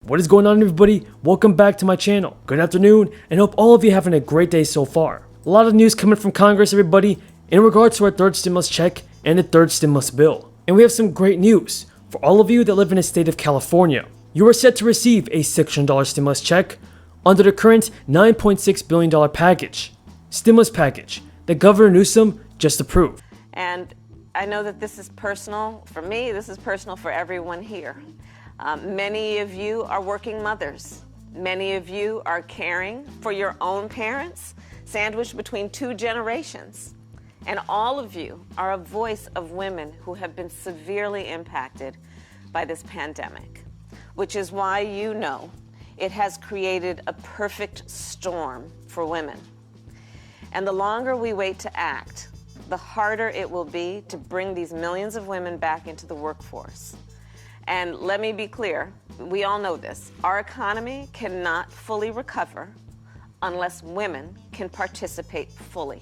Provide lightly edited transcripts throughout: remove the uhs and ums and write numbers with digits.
What is going on, everybody? Welcome back to my channel. Good afternoon, and hope all of you having a great day so far. A lot of news coming from Congress, everybody, in regards to our third stimulus check and the third stimulus bill. And we have some great news for all of you that live in the state of California. You are set to receive a $600 stimulus check under the current $9.6 billion stimulus package that Governor Newsom just approved. And I know that this is personal for me, this is personal for everyone here. Many of you are working mothers. Many of you are caring for your own parents, sandwiched between two generations. And all of you are a voice of women who have been severely impacted by this pandemic, which is why you know it has created a perfect storm for women. And the longer we wait to act, the harder it will be to bring these millions of women back into the workforce. And let me be clear, we all know this, our economy cannot fully recover unless women can participate fully.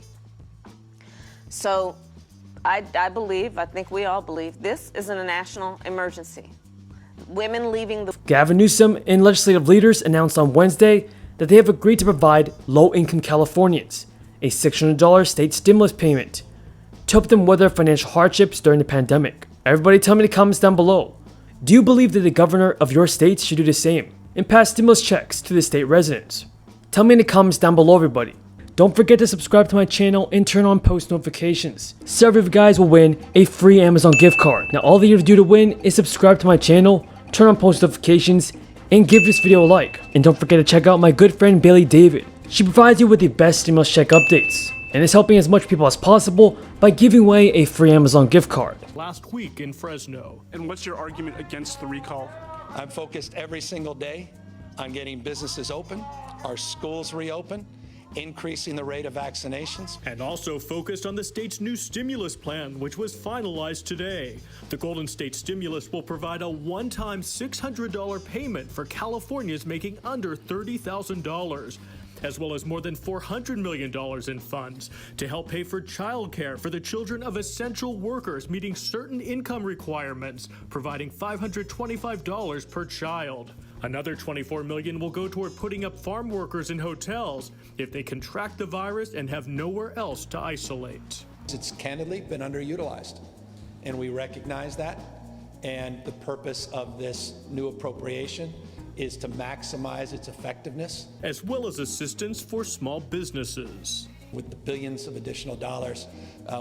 So I think we all believe, this is a national emergency. Women leaving the... Gavin Newsom and legislative leaders announced on Wednesday that they have agreed to provide low-income Californians a $600 state stimulus payment to help them weather financial hardships during the pandemic. Everybody tell me in the comments down below. Do you believe that the governor of your state should do the same and pass stimulus checks to the state residents? Tell me in the comments down below, everybody. Don't forget to subscribe to my channel and turn on post notifications. Several of you guys will win a free Amazon gift card. Now all that you have to do to win is subscribe to my channel, turn on post notifications, and give this video a like. And don't forget to check out my good friend Bailey David. She provides you with the best stimulus check updates and is helping as much people as possible by giving away a free Amazon gift card. Last week in Fresno. And what's your argument against the recall? I'm focused every single day on getting businesses open, our schools reopen, increasing the rate of vaccinations. And also focused on the state's new stimulus plan, which was finalized today. The Golden State Stimulus will provide a one-time $600 payment for Californians making under $30,000. As well as more than $400 million in funds to help pay for childcare for the children of essential workers meeting certain income requirements, providing $525 per child. Another $24 million will go toward putting up farm workers in hotels if they contract the virus and have nowhere else to isolate. It's candidly been underutilized, and we recognize that. And the purpose of this new appropriation is to maximize its effectiveness. As well as assistance for small businesses. With the billions of additional dollars,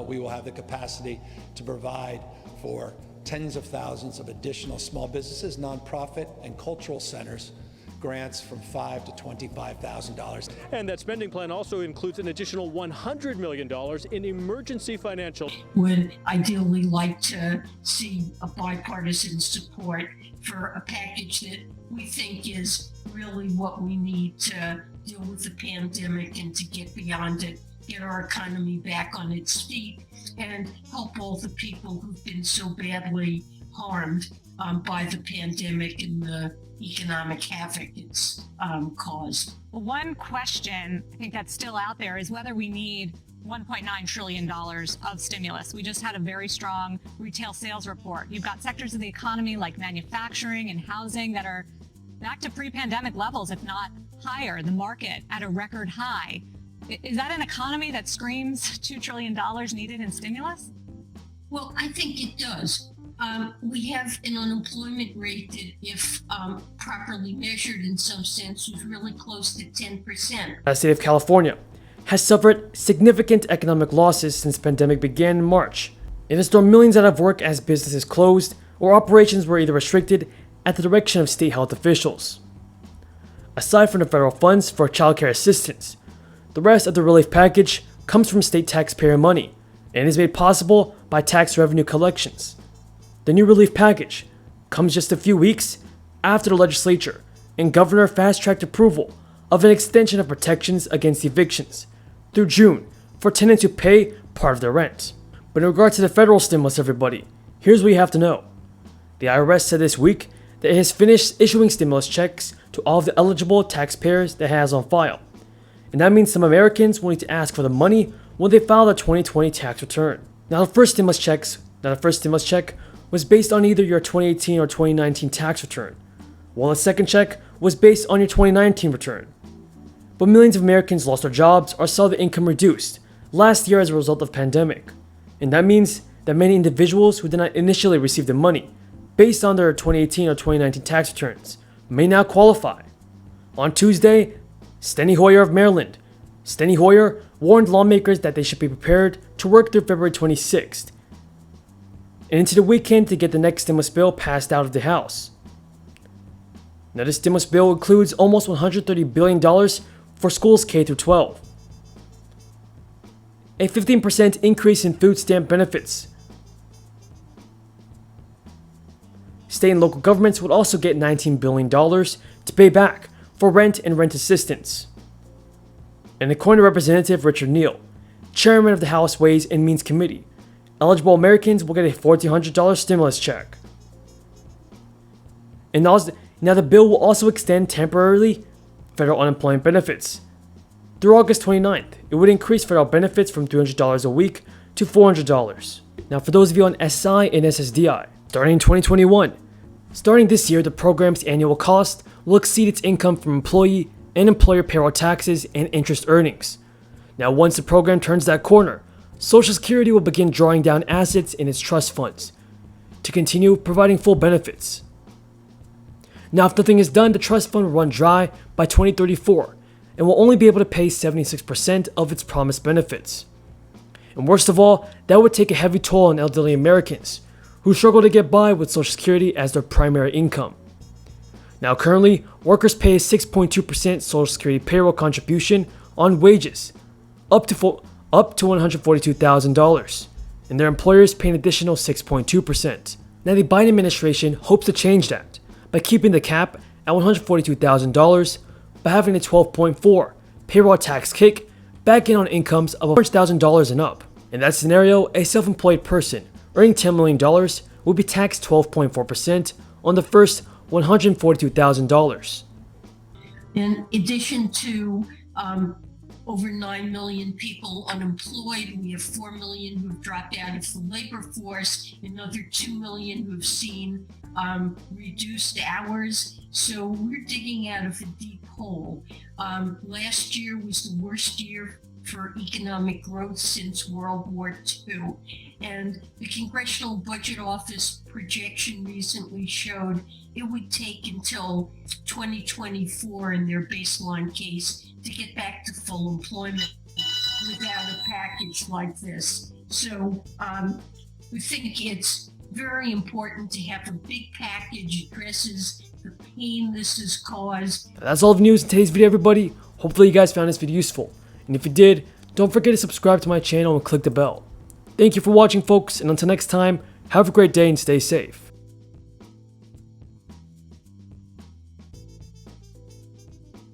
we will have the capacity to provide for tens of thousands of additional small businesses, nonprofit, and cultural centers grants from $5,000 to $25,000. And that spending plan also includes an additional $100 million in emergency financial. Would ideally like to see a bipartisan support for a package that we think is really what we need to deal with the pandemic and to get beyond it, get our economy back on its feet, and help all the people who've been so badly harmed by the pandemic and the economic havoc it's caused. Well, one question I think that's still out there is whether we need $1.9 trillion of stimulus. We just had a very strong retail sales report. You've got sectors of the economy like manufacturing and housing that are back to pre-pandemic levels, if not higher, the market at a record high. Is that an economy that screams $2 trillion needed in stimulus? Well, I think it does. We have an unemployment rate that, if properly measured in some sense, is really close to 10%. The state of California has suffered significant economic losses since the pandemic began in March. It has thrown millions out of work as businesses closed or operations were either restricted at the direction of state health officials. Aside from the federal funds for childcare assistance, the rest of the relief package comes from state taxpayer money and is made possible by tax revenue collections. The new relief package comes just a few weeks after the legislature and governor fast-tracked approval of an extension of protections against evictions through June for tenants who pay part of their rent. But in regard to the federal stimulus, everybody, here's what you have to know. The IRS said this week that it has finished issuing stimulus checks to all of the eligible taxpayers that it has on file. And that means some Americans will need to ask for the money when they file their 2020 tax return. Now the first stimulus check was based on either your 2018 or 2019 tax return, while a second check was based on your 2019 return. But millions of Americans lost their jobs or saw their income reduced last year as a result of the pandemic. And that means that many individuals who did not initially receive the money based on their 2018 or 2019 tax returns may now qualify. On Tuesday, Steny Hoyer of Maryland, Steny Hoyer warned lawmakers that they should be prepared to work through February 26th and into the weekend to get the next stimulus bill passed out of the House. Now, this stimulus bill includes almost $130 billion for schools K through 12, a 15% increase in food stamp benefits. State and local governments would also get $19 billion to pay back for rent and rent assistance. And according to Representative Richard Neal, chairman of the House Ways and Means Committee, eligible Americans will get a $1,400 stimulus check. And now the bill will also extend temporarily federal unemployment benefits. Through August 29th, it would increase federal benefits from $300 a week to $400. Now, for those of you on SI and SSDI, starting in 2021, starting this year, the program's annual cost will exceed its income from employee and employer payroll taxes and interest earnings. Now, once the program turns that corner, Social Security will begin drawing down assets in its trust funds to continue providing full benefits. Now, if nothing is done, the trust fund will run dry by 2034 and will only be able to pay 76% of its promised benefits. And worst of all, that would take a heavy toll on elderly Americans who struggle to get by with Social Security as their primary income. Now, currently, workers pay a 6.2% Social Security payroll contribution on wages, up to $142,000, and their employers pay an additional 6.2%. Now, the Biden administration hopes to change that by keeping the cap at $142,000 by having a 12.4 payroll tax kick back in on incomes of $100,000 and up. In that scenario, a self-employed person earning $10 million will be taxed 12.4% on the first $142,000. In addition to over 9 million people unemployed, we have 4 million who have dropped out of the labor force, another 2 million who have seen reduced hours. So we're digging out of a deep hole. Last year was the worst year for economic growth since World War II. And the Congressional Budget Office projection recently showed it would take until 2024 in their baseline case to get back to full employment without a package like this. So we think it's very important to have a big package that addresses the pain this has caused. That's all of the news in today's video, everybody. Hopefully you guys found this video useful. And if you did, don't forget to subscribe to my channel and click the bell. Thank you for watching, folks, and until next time, have a great day and stay safe.